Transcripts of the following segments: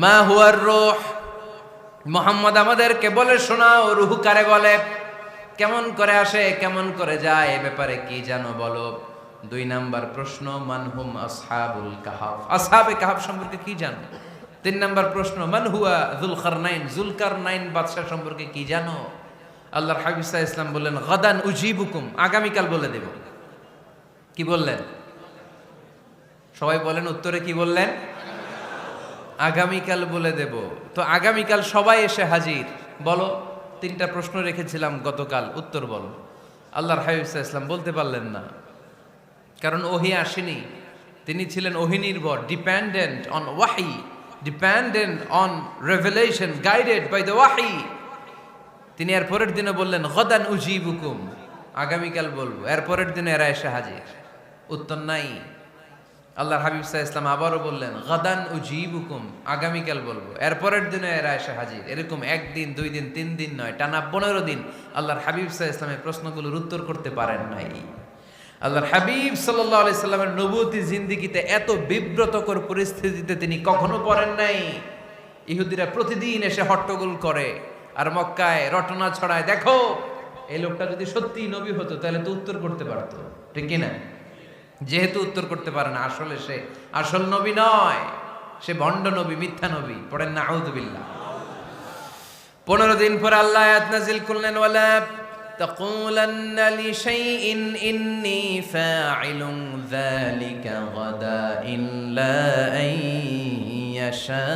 মা হুয়ার রূহ, মুহাম্মদ আমাদেরকে বলে শোনাও রূহ কারে বলে, কেমন করে আসে, কেমন করে যায়, এ ব্যাপারে কি জানো বলো। 2 নাম্বার প্রশ্ন, মানহুম আসহাবুল কাহাফ, আসহাবে কাহাফ সম্পর্কে কি জানো। 3 নাম্বার প্রশ্ন, মান হুয়া যুলকারনাইন, যুলকারনাইন বাদশা সম্পর্কে কি জানো। আল্লাহর হাবিব সাল্লাল্লাহু আলাইহি ওয়াসাল্লাম বললেন গাদান উজিবুকুম, আগামীকাল বলে দেব। কি বললেন? সবাই বলেন উত্তরে কি বললেন? আগামীকাল বলে দেব। তো আগামীকাল সবাই এসে হাজির। বলো, 3টা প্রশ্ন রেখেছিলাম গতকাল, উত্তর বলো। আল্লাহর হাবিব সাল্লাল্লাহু আলাইহি ওয়াসাল্লাম বলতে পারলেন না, কারণ ওহী আসেনি। তিনি ছিলেন ওহী নির্ভর, ডিপেন্ডেন্ট অন ওয়াহি, dependent on revelation, guided by the ওয়াহি। তিনি এর পরের দিনে বললেন গাদান উজিবুকুম, আগামীকাল বলবো। এর পরের দিনে এরা এসে হাজির, উত্তর নাই। আল্লাহর হাবিব সাল্লাল্লাহু আলাইহি ওয়াসাল্লাম আবারও বললেন গাদান উজিবুকুম, আগামীকাল বলবো। এর পরের দিনে এরা এসে হাজির। এরকম 1 দিন 2 দিন 3 দিন নয়, টানা 15 দিন আল্লাহর হাবিব সাল্লাল্লাহু আলাইহি ওয়াসাল্লামের প্রশ্নগুলোর উত্তর করতে পারেন নাই। আল্লাহর হাবিব সাল্লাল্লাহু আলাইহি সাল্লামের নবুয়তি জিন্দেগিতে এত বিব্রতকর পরিস্থিতিতে তিনি কখনো পড়েন নাই। ইহুদিরা প্রতিদিন এসে হট্টগোল করে আর মক্কায় রটনা ছড়ায়, দেখো এই লোকটা যদি সত্যিই নবী হতো তাহলে তো উত্তর করতে পারতো, ঠিক কি না? যেহেতু উত্তর করতে পারে না, আসলে সে আসল নবী নয়, সে ভণ্ড নবী, মিথ্যা নবী। পড়েন না আউযুবিল্লাহ। 15 দিন পর আল্লাহ আয়াত নাযিল করলেন, ওয়ালা তাকুলান্না লিশাইইন ইন্নী ফাইলুন যালিকা গাদা ইল্লা আইয়াশা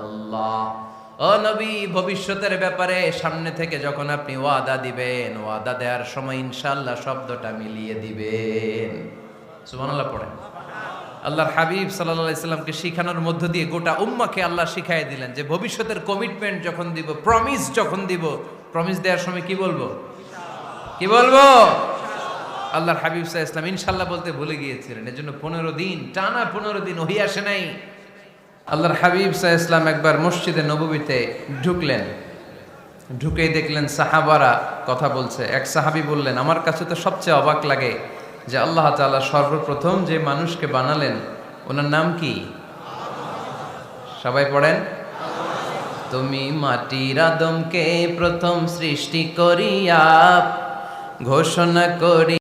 আল্লাহ। ও নবী, ভবিষ্যতের ব্যাপারে সামনে থেকে যখন আপনি ওয়াদা দিবেন, ওয়াদা দেওয়ার সময় ইনশাআল্লাহ শব্দটা মিলিয়ে দিবেন। সুবহানাল্লাহ পড়েন। আল্লাহর হাবিব সাল্লাল্লাহু আলাইহি সাল্লামকে শিখানোর মধ্য দিয়ে গোটা উম্মাহকে আল্লাহ শিখাইয়ে দিলেন যে ভবিষ্যতের কমিটমেন্ট যখন দিব, প্রমিস যখন দিব, প্রমিস দেওয়ার সময় কি বলবো? কি বলবো? আল্লাহর হাবিব সাল্লাল্লাহু আলাইহি সাল্লাম ইনশাআল্লাহ বলতে ভুলে গিয়েছিলেন। এজন্য 15 দিন, টানা 15 দিন ওহী আসে নাই। আল্লাহর হাবিব সাল্লাল্লাহু আলাইহি সাল্লাম একবার মসজিদে নববীতে ঢুকলেন, ঢুকেই দেখলেন সাহাবারা কথা বলছে। এক সাহাবী বললেন, আমার কাছে তো সবচেয়ে অবাক লাগে যে আল্লাহ তাআলা সর্বপ্রথম যে মানুষকে বানালেন ওনার নাম কি? সবাই পড়েন। তুমি মাটির আদমকে প্রথম সৃষ্টি করিয়া ঘোষণা করি